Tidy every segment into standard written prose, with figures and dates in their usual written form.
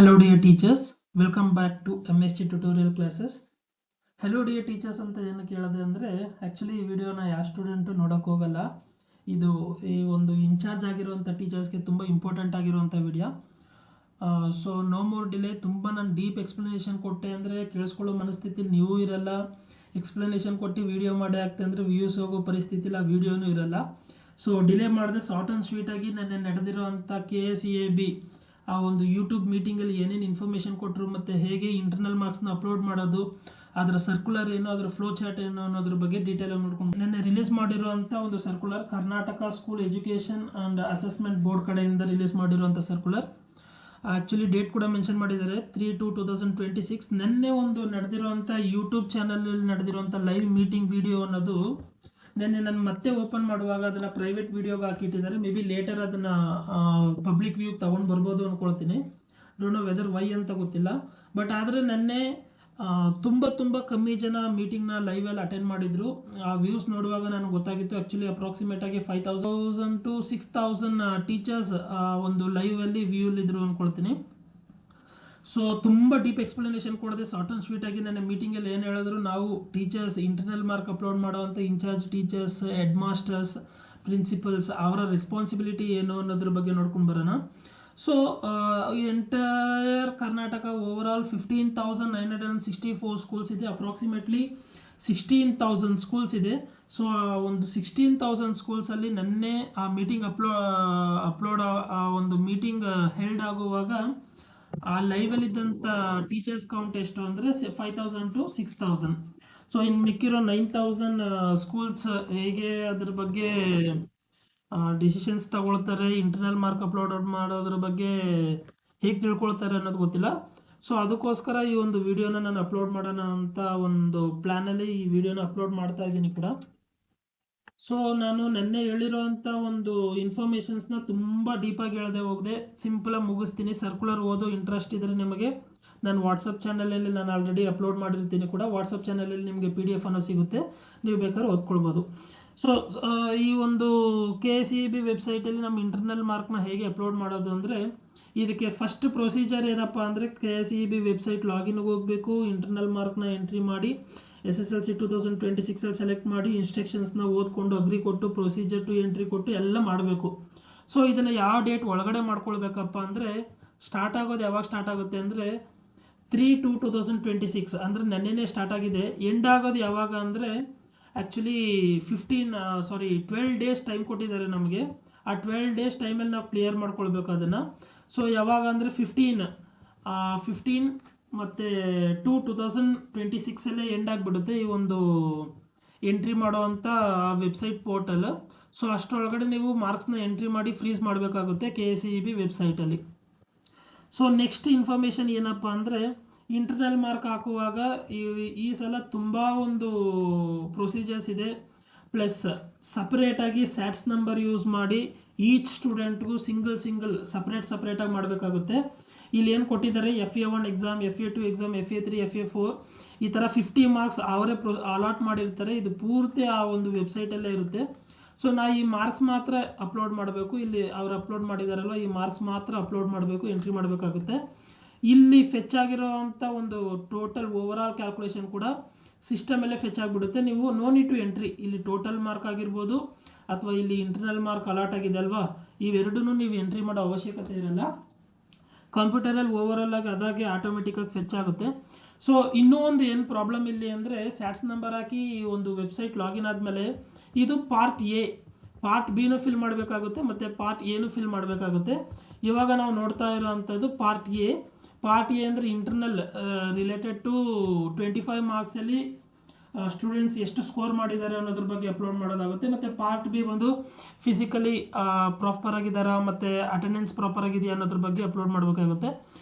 Hello dear teachers, welcome back to MST tutorial classes. Hello dear teachers ಅಂತ ಏನು ಕೇಳೋದು ಅಂದರೆ ಆ್ಯಕ್ಚುಲಿ ಈ ವಿಡಿಯೋನ ಯಾವ ಸ್ಟೂಡೆಂಟು ನೋಡೋಕೆ ಹೋಗಲ್ಲ. ಇದು ಈ ಒಂದು ಇನ್ಚಾರ್ಜ್ ಆಗಿರುವಂಥ ಟೀಚರ್ಸ್ಗೆ ತುಂಬ ಇಂಪಾರ್ಟೆಂಟ್ ಆಗಿರುವಂಥ video. So no more delay. ತುಂಬ ನಾನು ಡೀಪ್ ಎಕ್ಸ್ಪ್ಲನೇಷನ್ ಕೊಟ್ಟೆ ಅಂದರೆ ಕೇಳಿಸ್ಕೊಳ್ಳೋ ಮನಸ್ಥಿತಿಲಿ ನೀವು ಇರಲ್ಲ. ಎಕ್ಸ್ಪ್ಲನೇಷನ್ ಕೊಟ್ಟು ವಿಡಿಯೋ ಮಾಡಿ ಆಗ್ತದೆ ಅಂದರೆ ವ್ಯೂಸ್ ಹೋಗೋ ಪರಿಸ್ಥಿತಿಲಿ ಆ ವಿಡಿಯೋನೂ ಇರಲ್ಲ. ಸೊ ಡಿಲೇ ಮಾಡಿದೆ ಶಾರ್ಟ್ ಆ್ಯಂಡ್ ಸ್ವೀಟಾಗಿ ನನ್ನ ನಡೆದಿರೋವಂಥ KSEAB ಆ ಒಂದು ಯೂಟ್ಯೂಬ್ ಮೀಟಿಂಗಲ್ಲಿ ಏನೇನು ಇನ್ಫಾರ್ಮೇಷನ್ ಕೊಟ್ಟರು ಮತ್ತು ಹೇಗೆ ಇಂಟರ್ನಲ್ ಮಾರ್ಕ್ಸ್ನ ಅಪ್ಲೋಡ್ ಮಾಡೋದು, ಅದರ ಸರ್ಕ್ಯುಲರ್ ಏನು, ಅದರ ಫ್ಲೋ ಚಾರ್ಟ್ ಏನು ಅನ್ನೋದ್ರ ಬಗ್ಗೆ ಡೀಟೇಲಾಗಿ ನೋಡ್ಕೊಂಡು ನೆನ್ನೆ ರಿಲೀಸ್ ಮಾಡಿರುವಂಥ ಒಂದು circular Karnataka school education and assessment board ಕಡೆಯಿಂದ ರಿಲೀಸ್ ಮಾಡಿರುವಂಥ ಸರ್ಕ್ಯುಲರ್. ಆ್ಯಕ್ಚುಲಿ ಡೇಟ್ ಕೂಡ ಮೆನ್ಷನ್ ಮಾಡಿದ್ದಾರೆ 3/2/2026. ನೆನ್ನೆ ಒಂದು ನಡೆದಿರುವಂಥ ಯೂಟ್ಯೂಬ್ ಚಾನಲಲ್ಲಿ ನಡೆದಿರುವಂಥ ಲೈವ್ ಮೀಟಿಂಗ್ ವಿಡಿಯೋ ಅನ್ನೋದು ನೆನ್ನೆ ನಾನು ಮತ್ತೆ ಓಪನ್ ಮಾಡುವಾಗ ಅದನ್ನು ಪ್ರೈವೇಟ್ ವಿಡಿಯೋಗೆ ಹಾಕಿಟ್ಟಿದ್ದಾರೆ. ಮೇ ಬಿ ಲೇಟರ್ ಅದನ್ನು ಪಬ್ಲಿಕ್ ವ್ಯೂಗೆ ತೊಗೊಂಡು ಬರ್ಬೋದು ಅಂದ್ಕೊಳ್ತೀನಿ. ಡೋಂಟ್ ನೋ ವೆದರ್ ವೈ ಅಂತ ಗೊತ್ತಿಲ್ಲ. ಬಟ್ ಆದರೆ ನೆನ್ನೆ ತುಂಬ ಕಮ್ಮಿ ಜನ ಮೀಟಿಂಗ್ನ ಲೈವಲ್ಲಿ ಅಟೆಂಡ್ ಮಾಡಿದರು. ಆ ವ್ಯೂಸ್ ನೋಡುವಾಗ ನನಗೆ ಗೊತ್ತಾಗಿತ್ತು ಆ್ಯಕ್ಚುಲಿ ಅಪ್ರಾಕ್ಸಿಮೇಟಾಗಿ 5,000 to 6,000 ಟೀಚರ್ಸ್ ಒಂದು ಲೈವಲ್ಲಿ ವ್ಯೂಲಿದ್ರು ಅಂದ್ಕೊಳ್ತೀನಿ. ಸೊ ತುಂಬ ಡೀಪ್ ಎಕ್ಸ್ಪ್ಲನೇಷನ್ ಕೊಡದೆ ಶಾರ್ಟ್ ಆ್ಯಂಡ್ ಸ್ವೀಟಾಗಿ ನನ್ನ ಮೀಟಿಂಗಲ್ಲಿ ಏನು ಹೇಳಿದ್ರು, ನಾವು ಟೀಚರ್ಸ್ ಇಂಟರ್ನಲ್ ಮಾರ್ಕ್ ಅಪ್ಲೋಡ್ ಮಾಡೋವಂಥ incharge teachers, headmasters, principals ಅವರ ರೆಸ್ಪಾನ್ಸಿಬಿಲಿಟಿ ಏನು ಅನ್ನೋದ್ರ ಬಗ್ಗೆ ನೋಡ್ಕೊಂಡು ಬರೋಣ. So entire Karnataka overall 15,964 schools ಇದೆ. ಅಪ್ರಾಕ್ಸಿಮೇಟ್ಲಿ 16,000 ಸ್ಕೂಲ್ಸ್ ಇದೆ. ಸೊ ಆ ಒಂದು 16,000 ಸ್ಕೂಲ್ಸಲ್ಲಿ ನೆನ್ನೆ ಆ ಮೀಟಿಂಗ್ ಅಪ್ಲೋಡ್ ಒಂದು ಮೀಟಿಂಗ್ ಹೆಲ್ಡ್ ಆಗುವಾಗ ಆ ಲೈವಲ್ಲಿದ್ದಂಥ ಟೀಚರ್ಸ್ ಕೌಂಟ್ ಎಷ್ಟು ಅಂದರೆ 5,000 to 6,000. ಸೊ ಇನ್ನು ಮಿಕ್ಕಿರೋ 9,000 ಸ್ಕೂಲ್ಸ್ ಹೇಗೆ ಅದ್ರ ಬಗ್ಗೆ ಡಿಸಿಷನ್ಸ್ ತಗೊಳ್ತಾರೆ, ಇಂಟರ್ನಲ್ ಮಾರ್ಕ್ ಅಪ್ಲೋಡ್ ಮಾಡೋದ್ರ ಬಗ್ಗೆ ಹೇಗೆ ತಿಳ್ಕೊಳ್ತಾರೆ ಅನ್ನೋದು ಗೊತ್ತಿಲ್ಲ. ಸೊ ಅದಕ್ಕೋಸ್ಕರ ಈ ಒಂದು ವಿಡಿಯೋನ ನಾನು ಅಪ್ಲೋಡ್ ಮಾಡೋಣ ಅಂತ ಒಂದು ಪ್ಲ್ಯಾನಲ್ಲಿ ಈ ವಿಡಿಯೋನ ಅಪ್ಲೋಡ್ ಮಾಡ್ತಾ ಇದ್ದೀನಿ ಕೂಡ. ಸೊ ನಾನು ನೆನ್ನೆ ಹೇಳಿರೋವಂಥ ಒಂದು ಇನ್ಫಾರ್ಮೇಷನ್ಸ್ನ ತುಂಬ ಡೀಪಾಗಿ ಹೇಳದೆ ಹೋಗದೆ ಸಿಂಪಲಾಗಿ ಮುಗಿಸ್ತೀನಿ. ಸರ್ಕ್ಯುಲರ್ ಓದೋ ಇಂಟ್ರೆಸ್ಟ್ ಇದ್ದರೆ ನಿಮಗೆ ನಾನು ವಾಟ್ಸಪ್ ಚಾನಲಲ್ಲಿ ನಾನು ಆಲ್ರೆಡಿ ಅಪ್ಲೋಡ್ ಮಾಡಿರ್ತೀನಿ ಕೂಡ. ವಾಟ್ಸಪ್ ಚಾನಲಲ್ಲಿ ನಿಮಗೆ PDF ಅನ್ನೋ ಸಿಗುತ್ತೆ, ನೀವು ಬೇಕಾದ್ರೆ ಓದ್ಕೊಳ್ಬೋದು. ಸೊ ಈ ಒಂದು KSEAB ವೆಬ್ಸೈಟಲ್ಲಿ ನಮ್ಮ ಇಂಟರ್ನಲ್ ಮಾರ್ಕ್ನ ಹೇಗೆ ಅಪ್ಲೋಡ್ ಮಾಡೋದು ಅಂದರೆ ಇದಕ್ಕೆ ಫಸ್ಟ್ ಪ್ರೊಸೀಜರ್ ಏನಪ್ಪ ಅಂದರೆ KSEAB ವೆಬ್ಸೈಟ್ ಲಾಗಿನ್ಗೆ ಹೋಗಬೇಕು, ಇಂಟರ್ನಲ್ ಮಾರ್ಕ್ನ ಎಂಟ್ರಿ ಮಾಡಿ SSLC 2026 ಸೆಲೆಕ್ಟ್ ಮಾಡಿ ಇನ್ಸ್ಟ್ರಕ್ಷನ್ಸ್ನ ಓದ್ಕೊಂಡು ಅಗ್ರಿ ಕೊಟ್ಟು ಪ್ರೊಸೀಜರ್ ಟು ಎಂಟ್ರಿ ಕೊಟ್ಟು ಎಲ್ಲ ಮಾಡಬೇಕು. ಸೊ ಇದನ್ನು ಯಾವ ಡೇಟ್ ಒಳಗಡೆ ಮಾಡ್ಕೊಳ್ಬೇಕಪ್ಪ ಅಂದರೆ ಸ್ಟಾರ್ಟ್ ಆಗೋದು ಯಾವಾಗ ಸ್ಟಾರ್ಟ್ ಆಗುತ್ತೆ ಅಂದರೆ 3/2/2026 ಅಂದರೆ ನೆನ್ನೆನೇ ಸ್ಟಾರ್ಟ್ ಆಗಿದೆ. ಎಂಡ್ ಆಗೋದು ಯಾವಾಗ ಅಂದರೆ ಆ್ಯಕ್ಚುಲಿ 12 ಡೇಸ್ ಟೈಮ್ ಕೊಟ್ಟಿದ್ದಾರೆ ನಮಗೆ. ಆ 12 ಡೇಸ್ ಟೈಮಲ್ಲಿ ನಾವು ಕ್ಲಿಯರ್ ಮಾಡ್ಕೊಳ್ಬೇಕು ಅದನ್ನು. ಸೊ ಯಾವಾಗ ಅಂದರೆ 15 ಮತ್ತು 2/2026 ಎಂಡ್ ಆಗಿಬಿಡುತ್ತೆ ಈ ಒಂದು ಎಂಟ್ರಿ ಮಾಡೋವಂಥ ವೆಬ್ಸೈಟ್ ಪೋರ್ಟಲ್. ಸೊ ಅಷ್ಟರೊಳಗಡೆ ನೀವು ಮಾರ್ಕ್ಸ್ನ ಎಂಟ್ರಿ ಮಾಡಿ ಫ್ರೀಸ್ ಮಾಡಬೇಕಾಗುತ್ತೆ KSEAB ವೆಬ್ಸೈಟಲ್ಲಿ. ಸೊ ನೆಕ್ಸ್ಟ್ ಇನ್ಫಾರ್ಮೇಷನ್ ಏನಪ್ಪ ಅಂದರೆ ಇಂಟರ್ನಲ್ ಮಾರ್ಕ್ ಹಾಕುವಾಗ ಈ ಸಲ ತುಂಬ ಒಂದು ಪ್ರೊಸೀಜರ್ಸ್ ಇದೆ. ಪ್ಲಸ್ ಸಪ್ರೇಟಾಗಿ ಸ್ಯಾಟ್ಸ್ ನಂಬರ್ ಯೂಸ್ ಮಾಡಿ ಈಚ್ ಸ್ಟೂಡೆಂಟ್ಗೂ ಸಿಂಗಲ್ ಸಪ್ರೇಟಾಗಿ ಮಾಡಬೇಕಾಗುತ್ತೆ. ಇಲ್ಲಿ ಏನು ಕೊಟ್ಟಿದ್ದಾರೆ FA1 exam, FA2 exam, FA3, FA4 ಈ ಥರ 50 ಮಾರ್ಕ್ಸ್ ಅವರೇ ಅಲಾಟ್ ಮಾಡಿರ್ತಾರೆ. ಇದು ಪೂರ್ತಿ ಆ ಒಂದು ವೆಬ್ಸೈಟಲ್ಲೇ ಇರುತ್ತೆ. ಸೊ ನಾ ಈ ಮಾರ್ಕ್ಸ್ ಮಾತ್ರ ಅಪ್ಲೋಡ್ ಮಾಡಬೇಕು. ಇಲ್ಲಿ ಅವ್ರು ಅಪ್ಲೋಡ್ ಮಾಡಿದಾರಲ್ಲ ಈ ಮಾರ್ಕ್ಸ್ ಮಾತ್ರ ಅಪ್ಲೋಡ್ ಮಾಡಬೇಕು, ಎಂಟ್ರಿ ಮಾಡಬೇಕಾಗುತ್ತೆ. ಇಲ್ಲಿ ಫೆಚ್ ಆಗಿರೋವಂಥ ಒಂದು ಟೋಟಲ್ ಓವರಾಲ್ ಕ್ಯಾಲ್ಕುಲೇಷನ್ ಕೂಡ ಸಿಸ್ಟಮಲ್ಲೇ ಫೆಚ್ ಆಗಿಬಿಡುತ್ತೆ. ನೀವು ನೋ ನೀಡ್ ಟು ಎಂಟ್ರಿ. ಇಲ್ಲಿ ಟೋಟಲ್ ಮಾರ್ಕ್ ಆಗಿರ್ಬೋದು ಅಥವಾ ಇಲ್ಲಿ ಇಂಟರ್ನಲ್ ಮಾರ್ಕ್ ಅಲಾಟ್ ಆಗಿದೆ ಅಲ್ವಾ, ಇವೆರಡೂ ನೀವು ಎಂಟ್ರಿ ಮಾಡೋ ಅವಶ್ಯಕತೆ ಇರಲ್ಲ. ಕಂಪ್ಯೂಟರಲ್ಲಿ ಓವರಾಲ್ ಆಗಿ ಅದಾಗೆ ಆಟೋಮೆಟಿಕ್ಕಾಗಿ ಫೆಚ್ ಆಗುತ್ತೆ. ಸೊ ಇನ್ನೂ ಒಂದು ಏನು ಪ್ರಾಬ್ಲಮ್ ಇಲ್ಲಿ ಅಂದರೆ ಸ್ಯಾಟ್ಸ್ ನಂಬರ್ ಹಾಕಿ ಒಂದು ವೆಬ್ಸೈಟ್ ಲಾಗಿನ್ ಆದಮೇಲೆ ಇದು ಪಾರ್ಟ್ A, ಪಾರ್ಟ್ Bನೂ ಫಿಲ್ ಮಾಡಬೇಕಾಗುತ್ತೆ ಮತ್ತು ಪಾರ್ಟ್ Aನೂ ಫಿಲ್ ಮಾಡಬೇಕಾಗುತ್ತೆ. ಇವಾಗ ನಾವು ನೋಡ್ತಾ ಇರೋವಂಥದ್ದು ಪಾರ್ಟ್ A. ಪಾರ್ಟ್ A ಅಂದರೆ ಇಂಟರ್ನಲ್ ರಿಲೇಟೆಡ್ ಟು 25 ಮಾರ್ಕ್ಸಲ್ಲಿ ಸ್ಟೂಡೆಂಟ್ಸ್ ಎಷ್ಟು ಸ್ಕೋರ್ ಮಾಡಿದ್ದಾರೆ ಅನ್ನೋದ್ರ ಬಗ್ಗೆ ಅಪ್ಲೋಡ್ ಮಾಡೋದಾಗುತ್ತೆ. ಮತ್ತು ಪಾರ್ಟ್ B ಬಂದು ಫಿಸಿಕಲಿ ಪ್ರಾಪರ್ ಆಗಿದ್ದಾರಾ ಮತ್ತು ಅಟೆಂಡೆನ್ಸ್ ಪ್ರಾಪರ್ ಆಗಿದೆಯಾ ಅನ್ನೋದ್ರ ಬಗ್ಗೆ ಅಪ್ಲೋಡ್ ಮಾಡಬೇಕಾಗುತ್ತೆ.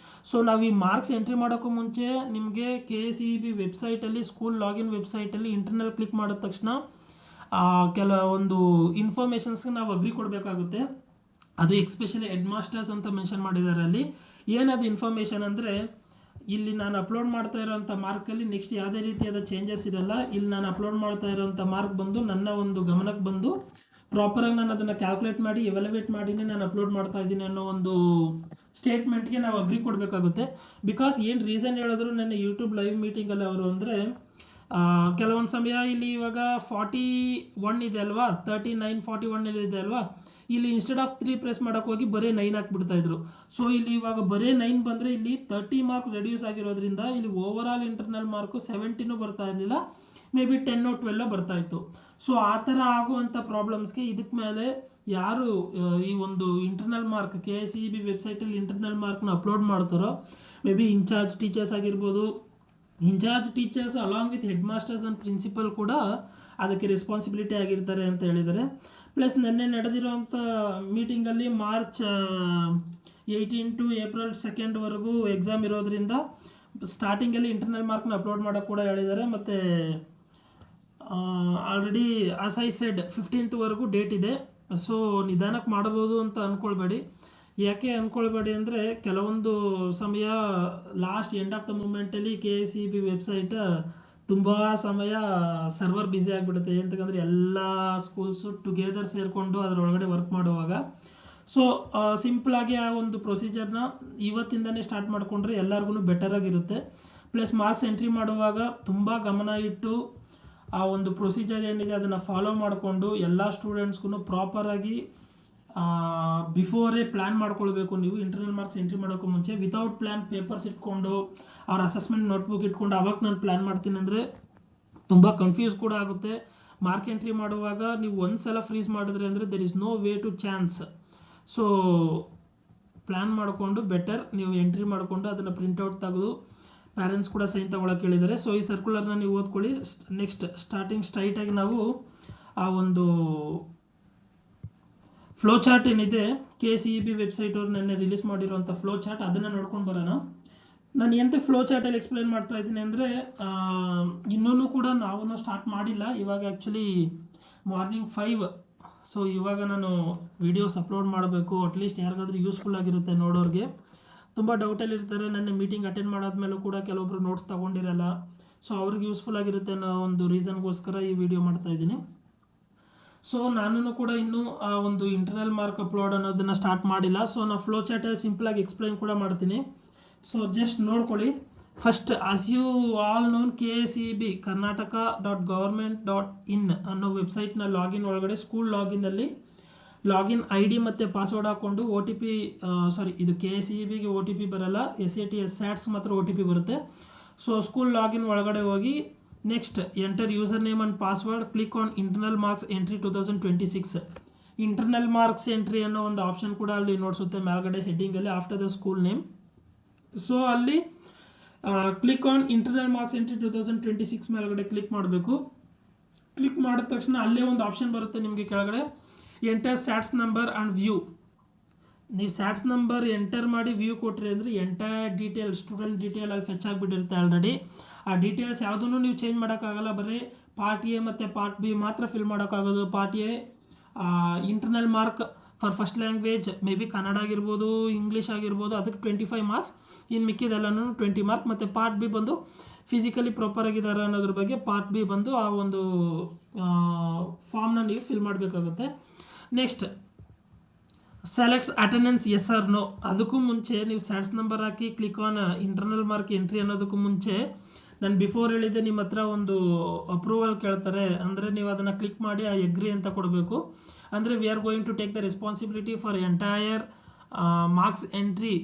ಸೊ ನಾವು ಈ ಮಾರ್ಕ್ಸ್ ಎಂಟ್ರಿ ಮಾಡೋಕ್ಕೂ ಮುಂಚೆ ನಿಮಗೆ KSEAB ವೆಬ್ಸೈಟಲ್ಲಿ ಸ್ಕೂಲ್ ಲಾಗಿನ್ ವೆಬ್ಸೈಟಲ್ಲಿ ಇಂಟರ್ನಲ್ ಕ್ಲಿಕ್ ಮಾಡಿದ ತಕ್ಷಣ ಕೆಲವೊಂದು ಇನ್ಫಾರ್ಮೇಷನ್ಸ್ಗೆ ನಾವು ಅಗ್ರಿ ಕೊಡಬೇಕಾಗುತ್ತೆ. ಅದು ಎಕ್ಸ್ಪೆಷಲಿ ಹೆಡ್ ಮಾಸ್ಟರ್ಸ್ ಅಂತ ಮೆನ್ಷನ್ ಮಾಡಿದ್ದಾರೆ. ಅಲ್ಲಿ ಏನದು ಇನ್ಫಾರ್ಮೇಷನ್ ಅಂದರೆ ಇಲ್ಲಿ ನಾನು ಅಪ್ಲೋಡ್ ಮಾಡ್ತಾ ಇರೋಂಥ ಮಾರ್ಕಲ್ಲಿ ನೆಕ್ಸ್ಟ್ ಯಾವುದೇ ರೀತಿಯಾದ ಚೇಂಜಸ್ ಇರಲ್ಲ. ಇಲ್ಲಿ ನಾನು ಅಪ್ಲೋಡ್ ಮಾಡ್ತಾ ಇರೋಂಥ ಮಾರ್ಕ್ ಬಂದು ನನ್ನ ಒಂದು ಗಮನಕ್ಕೆ ಬಂದು ಪ್ರಾಪರಾಗಿ ನಾನು ಅದನ್ನು ಕ್ಯಾಲ್ಕುಲೇಟ್ ಮಾಡಿ ಎವ್ಯಾಲ್ಯುವೇಟ್ ಮಾಡಿನೇ ನಾನು ಅಪ್ಲೋಡ್ ಮಾಡ್ತಾ ಇದ್ದೀನಿ ಅನ್ನೋ ಒಂದು ಸ್ಟೇಟ್ಮೆಂಟ್ಗೆ ನಾವು ಅಗ್ರಿ ಕೊಡಬೇಕಾಗುತ್ತೆ. ಬಿಕಾಸ್ ಏನು ರೀಸನ್ ಹೇಳಿದ್ರು ನನ್ನ ಯೂಟ್ಯೂಬ್ ಲೈವ್ ಮೀಟಿಂಗಲ್ಲಿ ಅವರು ಅಂದರೆ ಕೆಲವೊಂದು ಸಮಯ ಇಲ್ಲಿ ಇವಾಗ 41 ಇದೆ ಅಲ್ವಾ, 39 41 ಇದೆ ಅಲ್ವಾ, ಇಲ್ಲಿ ಇನ್ಸ್ಟೆಡ್ ಆಫ್ 3 ಪ್ರೆಸ್ ಮಾಡೋಕೆ ಹೋಗಿ ಬರೀ 9 ಹಾಕ್ಬಿಡ್ತಾ ಇದ್ರು. ಸೊ ಇಲ್ಲಿ ಇವಾಗ ಬರೀ 9 ಬಂದರೆ ಇಲ್ಲಿ 30 ಮಾರ್ಕ್ ರೆಡ್ಯೂಸ್ ಆಗಿರೋದ್ರಿಂದ ಇಲ್ಲಿ ಓವರ್ ಆಲ್ ಇಂಟರ್ನಲ್ ಮಾರ್ಕು 70 ಬರ್ತಾ ಇರಲಿಲ್ಲ, ಮೇ ಬಿ 10 12 ಬರ್ತಾ ಇತ್ತು. ಸೊ ಆ ಥರ ಆಗುವಂಥ ಪ್ರಾಬ್ಲಮ್ಸ್ಗೆ ಇದಕ್ಕೆ ಮೇಲೆ ಯಾರು ಈ ಒಂದು ಇಂಟರ್ನಲ್ ಮಾರ್ಕ್ KSEB ವೆಬ್ಸೈಟಲ್ಲಿ ಇಂಟರ್ನಲ್ ಮಾರ್ಕ್ನ ಅಪ್ಲೋಡ್ ಮಾಡ್ತಾರೋ, ಮೇ ಬಿ ಇನ್ಚಾರ್ಜ್ ಟೀಚರ್ಸ್ ಆಗಿರ್ಬೋದು, incharge teachers along with headmasters and principal ಕೂಡ ಅದಕ್ಕೆ ರೆಸ್ಪಾನ್ಸಿಬಿಲಿಟಿ ಆಗಿರ್ತಾರೆ ಅಂತ ಹೇಳಿದ್ದಾರೆ. ಪ್ಲಸ್ ನಿನ್ನೆ ನಡೆದಿರುವಂಥ ಮೀಟಿಂಗಲ್ಲಿ ಮಾರ್ಚ್ 18 ಟು ಏಪ್ರಿಲ್ 2 ಎಕ್ಸಾಮ್ ಇರೋದ್ರಿಂದ ಸ್ಟಾರ್ಟಿಂಗಲ್ಲಿ ಇಂಟರ್ನಲ್ ಮಾರ್ಕ್ನ ಅಪ್ಲೋಡ್ ಮಾಡೋಕ್ಕೆ ಕೂಡ ಹೇಳಿದ್ದಾರೆ. ಮತ್ತು already as I said 15th date ಇದೆ. ಸೊ ನಿಧಾನಕ್ಕೆ ಮಾಡ್ಬೋದು ಅಂತ ಅಂದ್ಕೊಳ್ಬೇಡಿ. ಯಾಕೆ ಅಂದ್ಕೊಳ್ಬೇಡಿ ಅಂದರೆ ಕೆಲವೊಂದು ಸಮಯ ಲಾಸ್ಟ್ ಎಂಡ್ ಆಫ್ ದ ಮೂಮೆಂಟಲ್ಲಿ KSEB ವೆಬ್ಸೈಟ್ ತುಂಬ ಸಮಯ ಸರ್ವರ್ ಬ್ಯುಸಿ ಆಗಿಬಿಡುತ್ತೆ. ಎಂತಕ್ಕಂದರೆ ಎಲ್ಲ ಸ್ಕೂಲ್ಸು ಟುಗೆದರ್ ಸೇರಿಕೊಂಡು ಅದರೊಳಗಡೆ ವರ್ಕ್ ಮಾಡುವಾಗ. ಸೊ ಸಿಂಪಲಾಗಿ ಆ ಒಂದು ಪ್ರೊಸೀಜರ್ನ ಇವತ್ತಿಂದನೇ ಸ್ಟಾರ್ಟ್ ಮಾಡಿಕೊಂಡ್ರೆ ಎಲ್ಲರಿಗೂ ಬೆಟರಾಗಿರುತ್ತೆ. ಪ್ಲಸ್ ಮಾರ್ಕ್ಸ್ ಎಂಟ್ರಿ ಮಾಡುವಾಗ ತುಂಬ ಗಮನ ಇಟ್ಟು ಆ ಒಂದು ಪ್ರೊಸೀಜರ್ ಏನಿದೆ ಅದನ್ನು ಫಾಲೋ ಮಾಡಿಕೊಂಡು ಎಲ್ಲ ಸ್ಟೂಡೆಂಟ್ಸ್ಗೂ ಪ್ರಾಪರಾಗಿ ಬಿಫೋರೇ ಪ್ಲ್ಯಾನ್ ಮಾಡ್ಕೊಳ್ಬೇಕು. ನೀವು ಇಂಟರ್ನಲ್ ಮಾರ್ಕ್ಸ್ ಎಂಟ್ರಿ ಮಾಡೋಕ್ಕೂ ಮುಂಚೆ ವಿತೌಟ್ ಪ್ಲ್ಯಾನ್ ಪೇಪರ್ಸ್ ಇಟ್ಕೊಂಡು ಅವ್ರ ಅಸೆಸ್ಮೆಂಟ್ ನೋಟ್ಬುಕ್ ಇಟ್ಕೊಂಡು ಅವಾಗ ನಾನು ಪ್ಲ್ಯಾನ್ ಮಾಡ್ತೀನಿ ಅಂದರೆ ತುಂಬ ಕನ್ಫ್ಯೂಸ್ ಕೂಡ ಆಗುತ್ತೆ. ಮಾರ್ಕ್ ಎಂಟ್ರಿ ಮಾಡುವಾಗ ನೀವು ಒಂದು ಸಲ ಫ್ರೀಸ್ ಮಾಡಿದ್ರೆ ಅಂದರೆ there is no way to chance. So plan ಮಾಡಿಕೊಂಡು ಬೆಟರ್ ನೀವು ಎಂಟ್ರಿ ಮಾಡಿಕೊಂಡು ಅದನ್ನು ಪ್ರಿಂಟೌಟ್ ತೆಗೆದು ಪ್ಯಾರೆಂಟ್ಸ್ ಕೂಡ ಸೈನ್ ತಗೊಳಕ್ಕೆ ಹೇಳಿದ್ದಾರೆ. ಸೊ ಈ ಸರ್ಕ್ಯುಲರ್ನ ನೀವು ಓದ್ಕೊಳ್ಳಿ. ನೆಕ್ಸ್ಟ್ ಸ್ಟ್ರೈಟಾಗಿ ನಾವು ಆ ಒಂದು ಫ್ಲೋ ಚಾರ್ಟ್ ಏನಿದೆ KSEB ವೆಬ್ಸೈಟ್ ಅವ್ರು ನೆನ್ನೆ ರಿಲೀಸ್ ಮಾಡಿರುವಂಥ ಫ್ಲೋ ಚಾರ್ಟ್ ಅದನ್ನು ನೋಡ್ಕೊಂಡು ಬರೋಣ. ನಾನು ಎಂತ ಫ್ಲೋ ಚಾರ್ಟಲ್ಲಿ ಎಕ್ಸ್ಪ್ಲೈನ್ ಮಾಡ್ತಾ ಇದ್ದೀನಿ ಅಂದರೆ ಇನ್ನೂ ಕೂಡ ನಾವು ಸ್ಟಾರ್ಟ್ ಮಾಡಿಲ್ಲ. ಇವಾಗ ಆ್ಯಕ್ಚುಲಿ ಮಾರ್ನಿಂಗ್ 5. ಸೊ ಇವಾಗ ನಾನು ವೀಡಿಯೋಸ್ ಅಪ್ಲೋಡ್ ಮಾಡಬೇಕು. ಅಟ್ಲೀಸ್ಟ್ ಯಾರಿಗಾದ್ರೂ ಯೂಸ್ಫುಲ್ ಆಗಿರುತ್ತೆ ನೋಡೋರಿಗೆ. ತುಂಬ ಡೌಟಲ್ಲಿ ಇರ್ತಾರೆ. ನನ್ನ ಮೀಟಿಂಗ್ ಅಟೆಂಡ್ ಮಾಡಾದ್ಮೇಲೂ ಕೂಡ ಕೆಲವೊಬ್ರು ನೋಟ್ಸ್ ತೊಗೊಂಡಿರಲ್ಲ. ಸೊ ಅವ್ರಿಗೆ ಯೂಸ್ಫುಲ್ ಆಗಿರುತ್ತೆ ಅನ್ನೋ ಒಂದು ರೀಸನ್ಗೋಸ್ಕರ ಈ ವಿಡಿಯೋ ಮಾಡ್ತಾಯಿದ್ದೀನಿ. ಸೊ ನಾನು ಕೂಡ ಇನ್ನೂ ಆ ಒಂದು ಇಂಟರ್ನಲ್ ಮಾರ್ಕ್ ಅಪ್ಲೋಡ್ ಅನ್ನೋದನ್ನು ಸ್ಟಾರ್ಟ್ ಮಾಡಿಲ್ಲ. ಸೊ ನಾನು ಫ್ಲೋ ಚಾರ್ಟಲ್ಲಿ ಸಿಂಪಲಾಗಿ ಎಕ್ಸ್ಪ್ಲೈನ್ ಕೂಡ ಮಾಡ್ತೀನಿ. ಸೊ ಜಸ್ಟ್ ನೋಡ್ಕೊಳ್ಳಿ. First as you all known KSEB karnataka.government.in ಅನ್ನೋ ವೆಬ್ಸೈಟ್ನ ಲಾಗಿನ್ ಒಳಗಡೆ ಸ್ಕೂಲ್ ಲಾಗಿನಲ್ಲಿ ಲಾಗಿನ್ ID ಮತ್ತು ಪಾಸ್ವರ್ಡ್ ಹಾಕ್ಕೊಂಡು OTP ಇದು KSEBಗೆ OTP ಬರಲ್ಲ, SAT SATS ಮಾತ್ರ OTP ಬರುತ್ತೆ. ಸೊ ಸ್ಕೂಲ್ ಲಾಗಿನ್ ಒಳಗಡೆ ಹೋಗಿ next enter user name and password, click on internal marks entry 2026. Internal marks entry ಅನ್ನೋ ಒಂದು ಆಪ್ಷನ್ ಕೂಡ ಅಲ್ಲಿ ನೋಡಿಸುತ್ತೆ ಮೇಲ್ಗಡೆ ಹೆಡ್ಡಿಂಗಲ್ಲಿ after the school name. So ಅಲ್ಲಿ click on internal marks entry 2026 ಮೇಲ್ಗಡೆ ಕ್ಲಿಕ್ ಮಾಡಬೇಕು. ಕ್ಲಿಕ್ ಮಾಡಿದ ತಕ್ಷಣ ಅಲ್ಲೇ ಒಂದು ಆಪ್ಷನ್ ಬರುತ್ತೆ ನಿಮಗೆ ಕೆಳಗಡೆ, enter SATS number and view. ನೀವು ಸ್ಯಾಟ್ಸ್ ನಂಬರ್ ಎಂಟರ್ ಮಾಡಿ ವ್ಯೂ ಕೊಟ್ರಿ ಅಂದರೆ ಎಂಟೈರ್ ಡೀಟೇಲ್ ಸ್ಟೂಡೆಂಟ್ ಡೀಟೇಲ್ ಅಲ್ಲಿ ಫೆಚ್ ಆಗಿಬಿಟ್ಟಿರುತ್ತೆ ಆಲ್ರೆಡಿ. ಆ ಡೀಟೇಲ್ಸ್ ಯಾವುದನ್ನು ನೀವು ಚೇಂಜ್ ಮಾಡೋಕ್ಕಾಗಲ್ಲ. ಬರೀ ಪಾರ್ಟ್ A ಮತ್ತು ಪಾರ್ಟ್ B ಮಾತ್ರ ಫಿಲ್ ಮಾಡೋಕ್ಕಾಗೋದು. Part A internal mark for first language may be Kannada ಆಗಿರ್ಬೋದು, ಇಂಗ್ಲೀಷ್ ಆಗಿರ್ಬೋದು, ಅದಕ್ಕೆ 25 ಮಾರ್ಕ್ಸ್. ಇನ್ನು ಮಿಕ್ಕಿದೆಲ್ಲನೂ 20 ಮಾರ್ಕ್. ಮತ್ತು ಪಾರ್ಟ್ B ಬಂದು ಫಿಸಿಕಲಿ ಪ್ರಾಪರ್ ಆಗಿದ್ದಾರೆ ಅನ್ನೋದ್ರ ಬಗ್ಗೆ ಪಾರ್ಟ್ B ಬಂದು ಆ ಒಂದು ಫಾರ್ಮ್ನ ನೀವು ಫಿಲ್ ಮಾಡಬೇಕಾಗುತ್ತೆ. Next selects attendance S R no. ಅದಕ್ಕೂ ಮುಂಚೆ ನೀವು ಸ್ಯಾಟ್ಸ್ ನಂಬರ್ ಹಾಕಿ click on internal mark entry ಅನ್ನೋದಕ್ಕೂ ಮುಂಚೆ ನಾನು ಬಿಫೋರ್ ಹೇಳಿದ್ದೆ ನಿಮ್ಮ ಹತ್ರ ಒಂದು ಅಪ್ರೂವಲ್ ಕೇಳ್ತಾರೆ. ಅಂದರೆ ನೀವು ಅದನ್ನು ಕ್ಲಿಕ್ ಮಾಡಿ ಆ ಎಗ್ರಿ ಅಂತ ಕೊಡಬೇಕು. ಅಂದರೆ we are going to take the responsibility for entire marks entry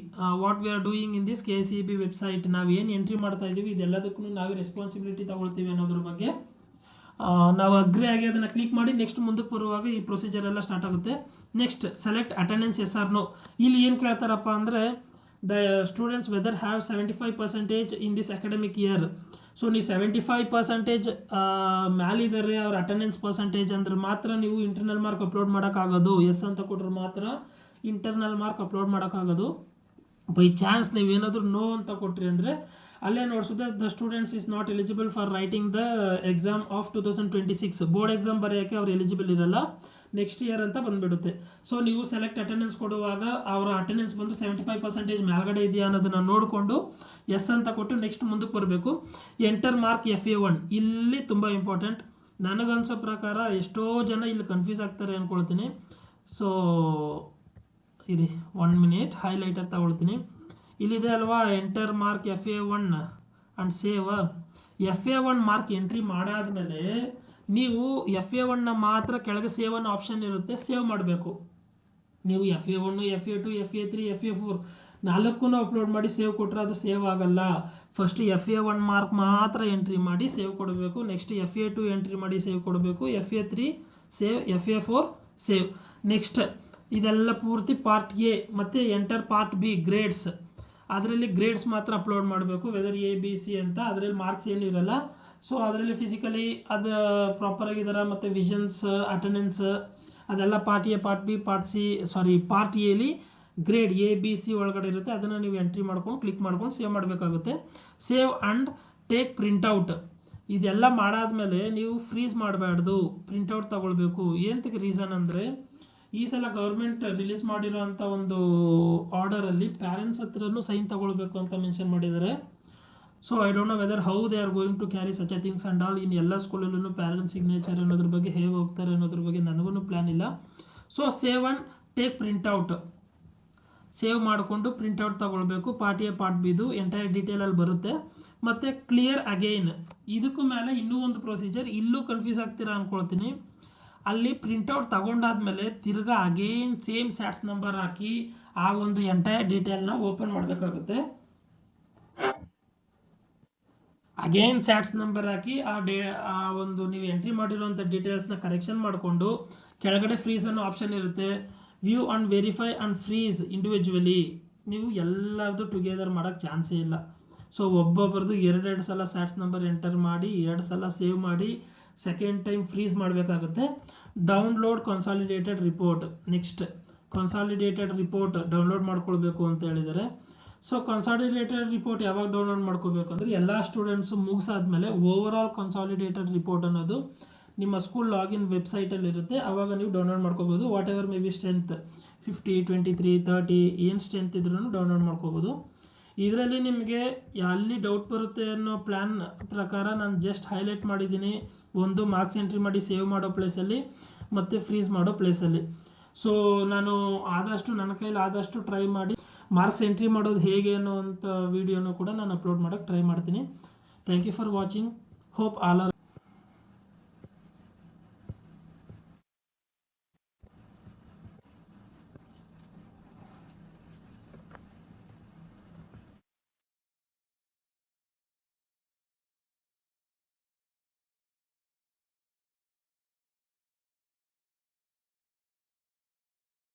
what we are doing in this KSEB website. ನಾವು ಏನು ಎಂಟ್ರಿ ಮಾಡ್ತಾ ಇದ್ದೀವಿ ಇದೆಲ್ಲದಕ್ಕೂ ನಾವೇ ರೆಸ್ಪಾನ್ಸಿಬಿಲಿಟಿ ತಗೊಳ್ತೀವಿ ಅನ್ನೋದ್ರ ಬಗ್ಗೆ ನಾವು ಅಗ್ರಿ ಆಗಿ ಅದನ್ನು ಕ್ಲಿಕ್ ಮಾಡಿ ನೆಕ್ಸ್ಟ್ ಮುಂದಕ್ಕೆ ಬರುವಾಗ ಈ ಪ್ರೊಸೀಜರ್ ಎಲ್ಲ ಸ್ಟಾರ್ಟ್ ಆಗುತ್ತೆ. Next select attendance S R no. ಇಲ್ಲಿ ಏನು ಕೇಳ್ತಾರಪ್ಪ ಅಂದರೆ the students whether have 75% in this academic year. So ನೀವು 75% ಮ್ಯಾಲಿದ್ದಾರೆ ಅವ್ರ ಅಟೆಂಡೆನ್ಸ್ ಪರ್ಸೆಂಟೇಜ್ ಅಂದ್ರೆ ಮಾತ್ರ ನೀವು ಇಂಟರ್ನಲ್ ಮಾರ್ಕ್ ಅಪ್ಲೋಡ್ ಮಾಡೋಕ್ಕಾಗೋದು. ಎಸ್ ಅಂತ ಕೊಟ್ಟರೆ ಮಾತ್ರ ಇಂಟರ್ನಲ್ ಮಾರ್ಕ್ ಅಪ್ಲೋಡ್ ಮಾಡೋಕ್ಕಾಗೋದು. ಬೈ ಚಾನ್ಸ್ ನೀವು ಏನಾದರೂ ನೋ ಅಂತ ಕೊಟ್ರಿ ಅಂದರೆ ಅಲ್ಲೇ ನೋಡಿಸಿದ್ರೆ the students is not eligible for writing the exam of 2026. Board exam ಬರೆಯೋಕ್ಕೆ ಅವ್ರು ಎಲಿಜಿಬಲ್ ಇರಲ್ಲ, ನೆಕ್ಸ್ಟ್ ಇಯರ್ ಅಂತ ಬಂದುಬಿಡುತ್ತೆ. ಸೊ ನೀವು ಸೆಲೆಕ್ಟ್ ಅಟೆಂಡೆನ್ಸ್ ಕೊಡುವಾಗ ಅವರ ಅಟೆಂಡೆನ್ಸ್ ಬಂದು 75% ಮೇಲ್ಗಡೆ ಇದೆಯಾ ಅನ್ನೋದನ್ನು ನೋಡಿಕೊಂಡು ಎಸ್ ಅಂತ ಕೊಟ್ಟು ನೆಕ್ಸ್ಟ್ ಮುಂದಕ್ಕೆ ಬರಬೇಕು. ಎಂಟರ್ ಮಾರ್ಕ್ FA1 ಇಲ್ಲಿ ತುಂಬ ಇಂಪಾರ್ಟೆಂಟ್. ನನಗನ್ಸೋ ಪ್ರಕಾರ ಎಷ್ಟೋ ಜನ ಇಲ್ಲಿ ಕನ್ಫ್ಯೂಸ್ ಆಗ್ತಾರೆ ಅಂದ್ಕೊಳ್ತೀನಿ. ಸೊ ಇರಿ 1 ಮಿನಿಟ್ ಹೈಲೈಟರ್ ತಗೊಳ್ತೀನಿ. ಇಲ್ಲಿದೆ ಅಲ್ವಾ enter mark FA1 and save. FA1 mark entry ಮಾಡಾದ್ಮೇಲೆ ನೀವು FA1ನ ಮಾತ್ರ ಕೆಳಗೆ ಸೇವ್ ಅನ್ನೋ ಆಪ್ಷನ್ ಇರುತ್ತೆ, ಸೇವ್ ಮಾಡಬೇಕು. ನೀವು FA1 FA2 FA3 FA4 4 upload ಮಾಡಿ ಸೇವ್ ಕೊಟ್ಟರೆ ಅದು ಸೇವ್ ಆಗಲ್ಲ. ಫಸ್ಟ್ FA1 ಮಾರ್ಕ್ ಮಾತ್ರ ಎಂಟ್ರಿ ಮಾಡಿ ಸೇವ್ ಕೊಡಬೇಕು. ನೆಕ್ಸ್ಟ್ FA2 ಎಂಟ್ರಿ ಮಾಡಿ ಸೇವ್ ಕೊಡಬೇಕು. FA3 save, FA4 save. Next ಇದೆಲ್ಲ ಪೂರ್ತಿ ಪಾರ್ಟ್ ಎ ಮತ್ತು ಎಂಟರ್ ಪಾರ್ಟ್ ಬಿ ಗ್ರೇಡ್ಸ್. ಅದರಲ್ಲಿ ಗ್ರೇಡ್ಸ್ ಮಾತ್ರ ಅಪ್ಲೋಡ್ ಮಾಡಬೇಕು, ವೆದರ್ ABC ಅಂತ. ಅದರಲ್ಲಿ ಮಾರ್ಕ್ಸ್ ಏನು ಇರಲ್ಲ. ಸೊ ಅದರಲ್ಲಿ ಫಿಸಿಕಲಿ ಅದು ಪ್ರಾಪರಾಗಿದ್ದಾರೆ ಮತ್ತು ವಿಷನ್ಸ್ ಅಟೆಂಡೆನ್ಸ್ ಅದೆಲ್ಲ part A part B part ಎಲಿ ಗ್ರೇಡ್ ABC ಒಳಗಡೆ ಇರುತ್ತೆ. ಅದನ್ನು ನೀವು ಎಂಟ್ರಿ ಮಾಡ್ಕೊಂಡು ಕ್ಲಿಕ್ ಮಾಡ್ಕೊಂಡು ಸೇವ್ ಮಾಡಬೇಕಾಗುತ್ತೆ. Save and take printout. ಇದೆಲ್ಲ ಮಾಡಾದ್ಮೇಲೆ ನೀವು ಫ್ರೀಸ್ ಮಾಡಬಾರ್ದು, ಪ್ರಿಂಟೌಟ್ ತಗೊಳ್ಬೇಕು. ಏನಕ್ಕೆ ರೀಸನ್ ಅಂದರೆ ಈ ಸಲ ಗೌರ್ಮೆಂಟ್ ರಿಲೀಸ್ ಮಾಡಿರೋ ಅಂಥ ಒಂದು ಆರ್ಡರಲ್ಲಿ ಪ್ಯಾರೆಂಟ್ಸ್ ಹತ್ರನೂ ಸೈನ್ ತಗೊಳ್ಬೇಕು ಅಂತ ಮೆನ್ಷನ್ ಮಾಡಿದ್ದಾರೆ. So I don't know whether how they are going to carry such a things and all. ಇನ್ನು ಎಲ್ಲ ಸ್ಕೂಲಲ್ಲೂ ಪ್ಯಾರೆಂಟ್ಸ್ ಸಿಗ್ನೇಚರ್ ಅನ್ನೋದ್ರ ಬಗ್ಗೆ ಹೇಗೆ ಹೋಗ್ತಾರೆ ಅನ್ನೋದ್ರ ಬಗ್ಗೆ ನನಗೂ ಪ್ಲ್ಯಾನ್ ಇಲ್ಲ. So save and take printout. Save ಮಾಡಿಕೊಂಡು ಪ್ರಿಂಟೌಟ್ ತಗೊಳ್ಬೇಕು. ಪಾರ್ಟ್ ಎ ಪಾರ್ಟ್ ಬಿದು ಎಂಟೈರ್ ಡೀಟೇಲಲ್ಲಿ ಬರುತ್ತೆ. ಮತ್ತು ಕ್ಲಿಯರ್ ಅಗೈನ್. ಇದಕ್ಕೂ ಮೇಲೆ ಇನ್ನೂ ಒಂದು ಪ್ರೊಸೀಜರ್, ಇಲ್ಲೂ ಕನ್ಫ್ಯೂಸ್ ಆಗ್ತೀರಾ ಅಂದ್ಕೊಳ್ತೀನಿ. ಅಲ್ಲಿ ಪ್ರಿಂಟೌಟ್ ತಗೊಂಡಾದ್ಮೇಲೆ ತಿರ್ಗಾ ಅಗೇನ್ ಸೇಮ್ ಸ್ಯಾಟ್ಸ್ ನಂಬರ್ ಹಾಕಿ ಆ ಒಂದು ಎಂಟೈರ್ ಡೀಟೇಲ್ನ ಓಪನ್ ಮಾಡಬೇಕಾಗುತ್ತೆ. ಅಗೇನ್ ಸ್ಯಾಟ್ಸ್ ನಂಬರ್ ಹಾಕಿ ಆ ಒಂದು ನೀವು ಎಂಟ್ರಿ ಮಾಡಿರುವಂಥ ಡೀಟೇಲ್ಸ್ನ ಕರೆಕ್ಷನ್ ಮಾಡಿಕೊಂಡು ಕೆಳಗಡೆ ಫ್ರೀಸ್ ಅನ್ನೋ ಆಪ್ಷನ್ ಇರುತ್ತೆ. View and verify and freeze individually. ನೀವು ಎಲ್ಲರದ್ದು ಟುಗೆದರ್ ಮಾಡೋಕ್ಕೆ ಚಾನ್ಸೇ ಇಲ್ಲ. ಸೊ ಒಬ್ಬೊಬ್ಬರದು 2 ಸಲ ಸ್ಯಾಟ್ಸ್ ನಂಬರ್ ಎಂಟರ್ ಮಾಡಿ 2 ಸಲ ಸೇವ್ ಮಾಡಿ ಸೆಕೆಂಡ್ ಟೈಮ್ ಫ್ರೀಸ್ ಮಾಡಬೇಕಾಗುತ್ತೆ. Download consolidated report. Next consolidated report download ಮಾಡ್ಕೊಳ್ಬೇಕು ಅಂತ ಹೇಳಿದ್ದಾರೆ. ಸೊ ಕನ್ಸಾಲಿಡೇಟೆಡ್ ರಿಪೋರ್ಟ್ ಯಾವಾಗ ಡೌನ್ಲೋಡ್ ಮಾಡ್ಕೋಬೇಕು ಅಂದರೆ ಎಲ್ಲ ಸ್ಟೂಡೆಂಟ್ಸು ಮುಗಿಸಾದ್ಮೇಲೆ ಓವರ್ ಆಲ್ ಕನ್ಸಾಲಿಡೇಟೆಡ್ ರಿಪೋರ್ಟ್ ಅನ್ನೋದು ನಿಮ್ಮ ಸ್ಕೂಲ್ ಲಾಗಿನ್ ವೆಬ್ಸೈಟಲ್ಲಿ ಇರುತ್ತೆ. ಆವಾಗ ನೀವು ಡೌನ್ಲೋಡ್ ಮಾಡ್ಕೋಬೋದು. What ever may be strength 50 23 30 ಏನು ಸ್ಟ್ರೆಂತ್ ಇದ್ರೂ ಡೌನ್ಲೋಡ್ ಮಾಡ್ಕೋಬೋದು. ಇದರಲ್ಲಿ ನಿಮಗೆ ಎಲ್ಲಿ ಡೌಟ್ ಬರುತ್ತೆ ಅನ್ನೋ ಪ್ಲ್ಯಾನ್ ಪ್ರಕಾರ ನಾನು ಜಸ್ಟ್ ಹೈಲೈಟ್ ಮಾಡಿದ್ದೀನಿ. ಒಂದು ಮಾರ್ಕ್ಸ್ ಎಂಟ್ರಿ ಮಾಡಿ ಸೇವ್ ಮಾಡೋ ಪ್ಲೇಸಲ್ಲಿ ಮತ್ತು ಫ್ರೀಸ್ ಮಾಡೋ ಪ್ಲೇಸಲ್ಲಿ. ಸೊ ನಾನು ಆದಷ್ಟು ನನ್ನ ಕೈಲಿ ಆದಷ್ಟು ಟ್ರೈ ಮಾಡಿ ಮಾರ್ಕ್ಸ್ ಎಂಟ್ರಿ ಮಾಡೋದು ಹೇಗೆ ಅನ್ನೋವಂಥ ವೀಡಿಯೋನು ಕೂಡ ನಾನು ಅಪ್ಲೋಡ್ ಮಾಡೋಕ್ಕೆ ಟ್ರೈ ಮಾಡ್ತೀನಿ. Thank you for watching. Hope all R